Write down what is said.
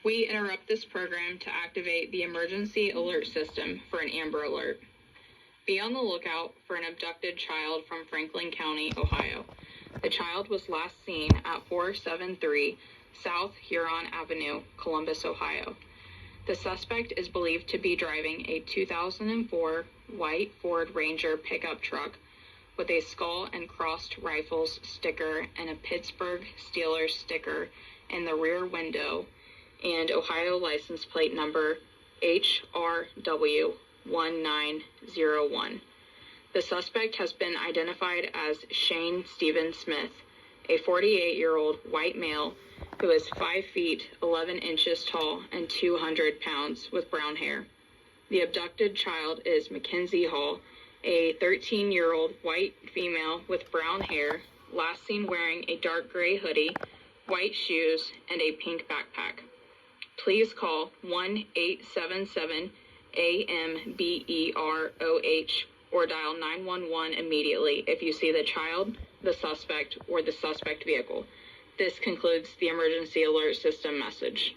We interrupt this program to activate the emergency alert system for an Amber Alert. Be on the lookout for an abducted child from Franklin County, Ohio. The child was last seen at 473 South Huron Avenue, Columbus, Ohio. The suspect is believed to be driving a 2004 white Ford Ranger pickup truck with a skull and crossed rifles sticker and a Pittsburgh Steelers sticker in the rear window and Ohio license plate number HRW1901. The suspect has been identified as Shane Stephen Smith, a 48-year-old white male who is 5 feet 11 inches tall and 200 pounds with brown hair. The abducted child is Mackenzie Hall, a 13-year-old white female with brown hair, last seen wearing a dark gray hoodie, white shoes, and a pink backpack. Please call 1-877-AMBEROH or dial 911 immediately if you see the child, the suspect, or the suspect vehicle. This concludes the emergency alert system message.